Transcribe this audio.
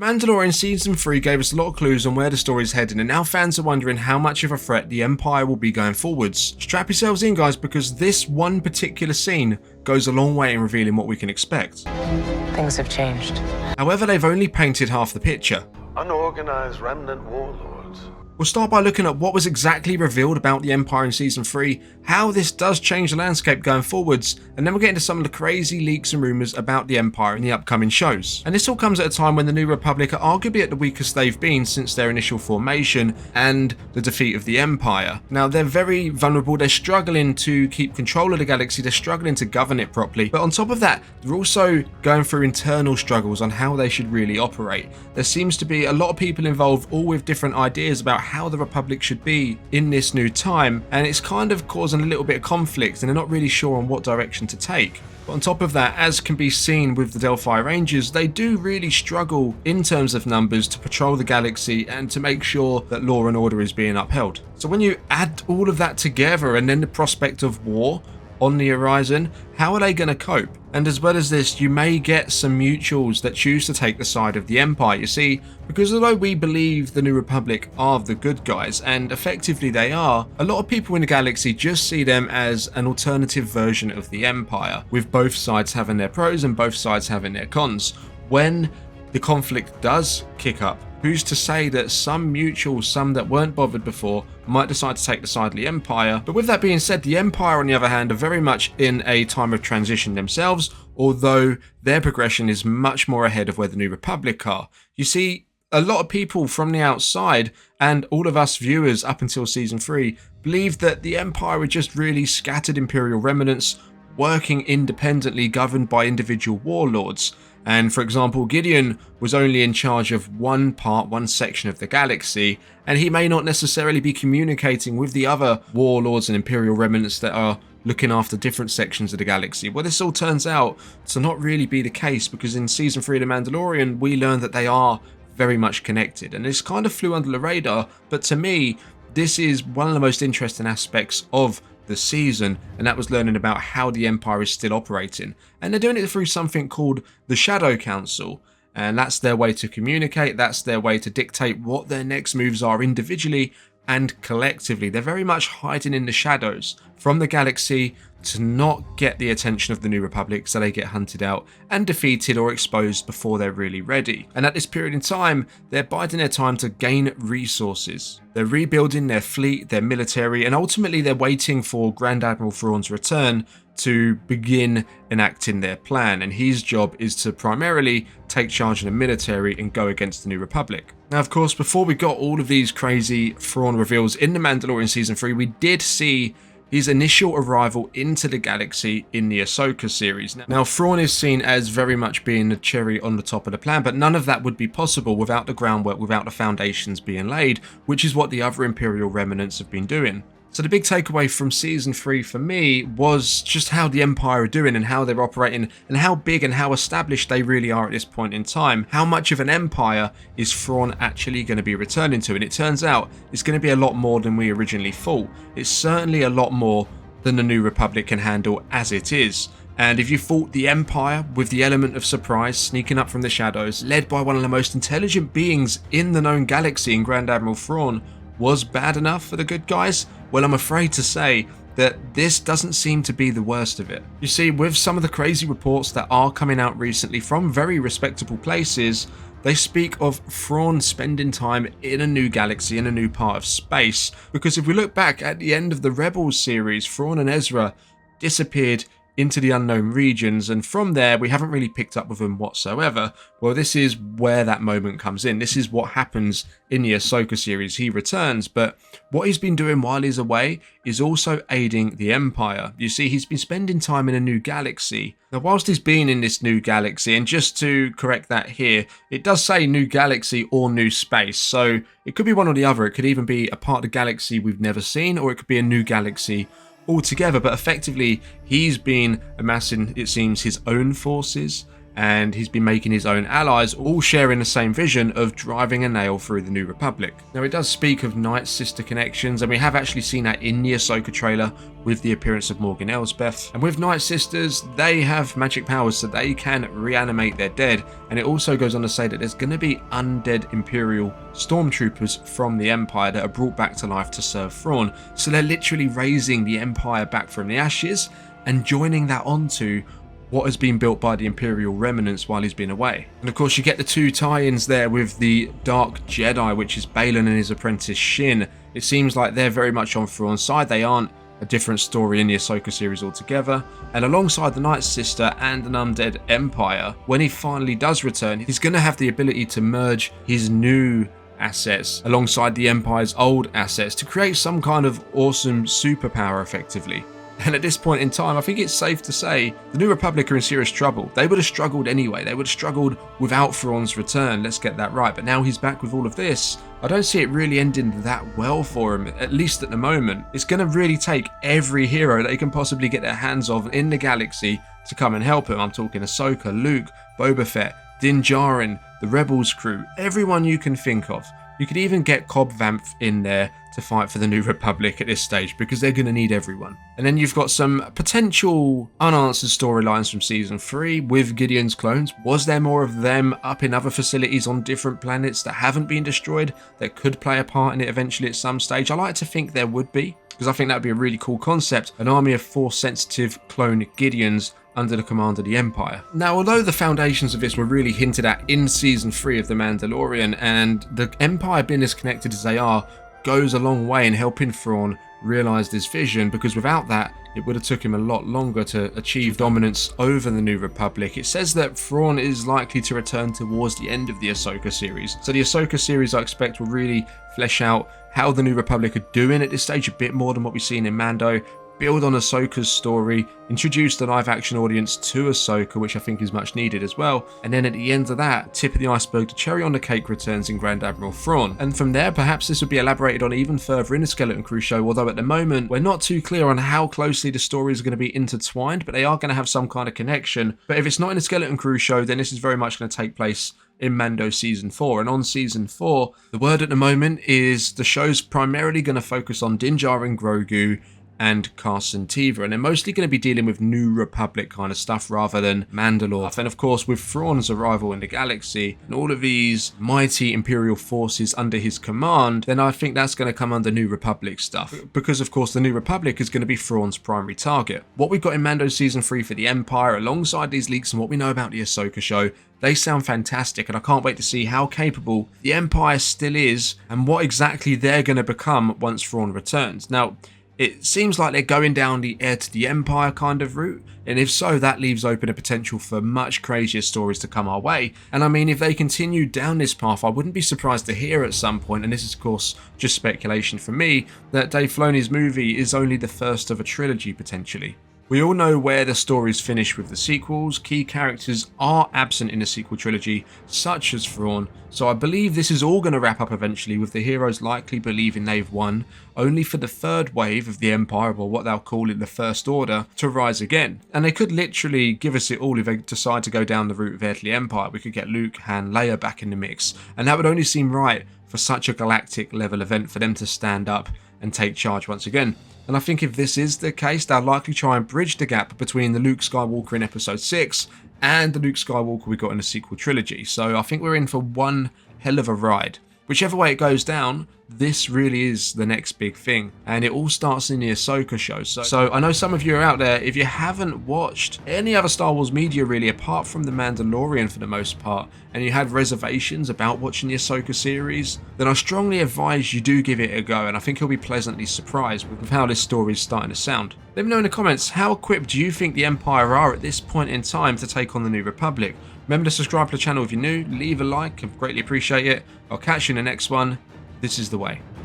Mandalorian Season 3 gave us a lot of clues on where the story's heading, and now fans are wondering how much of a threat the Empire will be going forwards. Strap yourselves in, guys, because this one particular scene goes a long way in revealing what we can expect. Things have changed. However, they've only painted half the picture. Unorganized remnant warlords. We'll start by looking at what was exactly revealed about the Empire in Season 3, how this does change the landscape going forwards, and then we'll get into some of the crazy leaks and rumours about the Empire in the upcoming shows. And this all comes at a time when the New Republic are arguably at the weakest they've been since their initial formation and the defeat of the Empire. Now, they're very vulnerable, they're struggling to keep control of the galaxy, they're struggling to govern it properly, but on top of that, they're also going through internal struggles on how they should really operate. There seems to be a lot of people involved, all with different ideas about how the Republic should be in this new time, and it's kind of causing a little bit of conflict and they're not really sure on what direction to take. But on top of that, as can be seen with the Delphi Rangers, they do really struggle in terms of numbers to patrol the galaxy and to make sure that law and order is being upheld. So when you add all of that together and then the prospect of war on the horizon, how are they going to cope? And as well as this, you may get some mutuals that choose to take the side of the Empire. You see, because although we believe the New Republic are the good guys, and effectively they are, a lot of people in the galaxy just see them as an alternative version of the Empire, with both sides having their pros and both sides having their cons. When the conflict does kick up, who's to say that some mutuals, some that weren't bothered before, might decide to take the side of the Empire? But with that being said, the Empire on the other hand are very much in a time of transition themselves, although their progression is much more ahead of where the New Republic are. You see, a lot of people from the outside, and all of us viewers up until Season 3, believed that the Empire were just really scattered Imperial remnants, working independently, governed by individual warlords. And for example, Gideon was only in charge of one section of the galaxy, and he may not necessarily be communicating with the other warlords and Imperial remnants that are looking after different sections of the galaxy. Well, this all turns out to not really be the case, because in Season 3 of The Mandalorian, we learned that they are very much connected, and this kind of flew under the radar, but to me, this is one of the most interesting aspects of the season, and that was learning about how the Empire is still operating. And they're doing it through something called the Shadow Council, and that's their way to communicate, that's their way to dictate what their next moves are individually and collectively. They're very much hiding in the shadows from the galaxy to not get the attention of the New Republic, so they get hunted out and defeated or exposed before they're really ready. And at this period in time, they're biding their time to gain resources. They're rebuilding their fleet, their military, and ultimately they're waiting for Grand Admiral Fraun's return to begin enacting their plan, and his job is to primarily take charge of the military and go against the New Republic. Now, of course, before we got all of these crazy Fraun reveals in The Mandalorian Season 3, we did see his initial arrival into the galaxy in the Ahsoka series. Now, Fraun is seen as very much being the cherry on the top of the plan, but none of that would be possible without the groundwork, without the foundations being laid, which is what the other Imperial remnants have been doing. So the big takeaway from Season 3 for me was just how the Empire are doing and how they're operating and how big and how established they really are at this point in time. How much of an empire is Fraun actually going to be returning to? And it turns out it's going to be a lot more than we originally thought. It's certainly a lot more than the New Republic can handle as it is. And if you thought the Empire, with the element of surprise sneaking up from the shadows, led by one of the most intelligent beings in the known galaxy in Grand Admiral Fraun, was bad enough for the good guys, well, I'm afraid to say that this doesn't seem to be the worst of it. You see, with some of the crazy reports that are coming out recently from very respectable places, they speak of Fraun spending time in a new galaxy, in a new part of space. Because if we look back at the end of the Rebels series, Fraun and Ezra disappeared into the unknown regions, and from there we haven't really picked up with him whatsoever. Well, this is where that moment comes in. This is what happens in the Ahsoka series. He returns, but what he's been doing while he's away is also aiding the Empire. You see, he's been spending time in a new galaxy. Now, whilst he's been in this new galaxy, and just to correct that here, it does say new galaxy or new space, so it could be one or the other. It could even be a part of the galaxy we've never seen, or it could be a new galaxy altogether. But effectively, he's been amassing, it seems, his own forces and he's been making his own allies, all sharing the same vision of driving a nail through the New Republic. Now, it does speak of Night Sister connections, and we have actually seen that in the Ahsoka trailer with the appearance of Morgan Elsbeth. And with Night Sisters, they have magic powers, so they can reanimate their dead. And it also goes on to say that there's going to be undead Imperial Stormtroopers from the Empire that are brought back to life to serve Fraun. So they're literally raising the Empire back from the ashes and joining that onto what has been built by the Imperial remnants while he's been away. And of course you get the two tie-ins there with the Dark Jedi, which is Balin and his apprentice Shin. It seems like they're very much on Fraun's side. They aren't a different story in the Ahsoka series altogether. And alongside the Night Sister and an undead Empire, when he finally does return, he's going to have the ability to merge his new assets alongside the Empire's old assets to create some kind of awesome superpower effectively. And at this point in time, I think it's safe to say the New Republic are in serious trouble. They would have struggled anyway. They would have struggled without Fraun's return. Let's get that right. But now he's back with all of this. I don't see it really ending that well for him, at least at the moment. It's going to really take every hero that they can possibly get their hands on in the galaxy to come and help him. I'm talking Ahsoka, Luke, Boba Fett, Din Djarin, the Rebels crew, everyone you can think of. You could even get Cobb Vanth in there to fight for the New Republic at this stage, because they're going to need everyone. And then you've got some potential unanswered storylines from Season 3 with Gideons Clones. Was there more of them up in other facilities on different planets that haven't been destroyed that could play a part in it eventually at some stage? I like to think there would be, because I think that would be a really cool concept. An army of Force-sensitive clone Gideons under the command of the Empire. Now, although the foundations of this were really hinted at in Season 3 of The Mandalorian, and the Empire being as connected as they are goes a long way in helping Fraun realise this vision, because without that, it would have took him a lot longer to achieve dominance over the New Republic. It says that Fraun is likely to return towards the end of the Ahsoka series. So the Ahsoka series, I expect, will really flesh out how the New Republic are doing at this stage a bit more than what we've seen in Mando. Build on Ahsoka's story, introduce the live action audience to Ahsoka, which I think is much needed as well. And then at the end of that, tip of the iceberg, the cherry on the cake returns in Grand Admiral Fraun. And from there, perhaps this would be elaborated on even further in the Skeleton Crew show, although at the moment, we're not too clear on how closely the stories are going to be intertwined, but they are going to have some kind of connection. But if it's not in the Skeleton Crew show, then this is very much going to take place in Mando Season 4. And on Season 4, the word at the moment is the show's primarily going to focus on Din Djarin, Grogu, and Carson Teva, and they're mostly going to be dealing with New Republic kind of stuff rather than Mandalore. And of course, with Fraun's arrival in the galaxy and all of these mighty Imperial forces under his command, then I think that's going to come under New Republic stuff, because of course the New Republic is going to be Fraun's primary target. What we've got in Mando Season 3 for the Empire, alongside these leaks and what we know about the Ahsoka show, they sound fantastic, and I can't wait to see how capable the Empire still is and what exactly they're going to become once Fraun returns. Now, it seems like they're going down the heir to the Empire kind of route, and if so, that leaves open a potential for much crazier stories to come our way. And I mean, if they continue down this path, I wouldn't be surprised to hear at some point, and this is of course just speculation from me, that Dave Filoni's movie is only the first of a trilogy potentially. We all know where the stories finish with the sequels. Key characters are absent in the sequel trilogy, such as Fraun, so I believe this is all going to wrap up eventually with the heroes likely believing they've won, only for the third wave of the Empire, or what they'll call it the First Order, to rise again. And they could literally give us it all if they decide to go down the route of Heir to the Empire. We could get Luke, Han, Leia back in the mix, and that would only seem right for such a galactic level event for them to stand up and take charge once again. And I think if this is the case, they'll likely try and bridge the gap between the Luke Skywalker in Episode 6 and the Luke Skywalker we got in the sequel trilogy. So I think we're in for one hell of a ride. Whichever way it goes down, this really is the next big thing. And it all starts in the Ahsoka show. So I know some of you are out there, if you haven't watched any other Star Wars media really, apart from The Mandalorian for the most part, and you had reservations about watching the Ahsoka series, then I strongly advise you do give it a go, and I think you'll be pleasantly surprised with how this story is starting to sound. Let me know in the comments, how equipped do you think the Empire are at this point in time to take on the New Republic? Remember to subscribe to the channel if you're new, leave a like, I'd greatly appreciate it. I'll catch you in the next one. This is the way.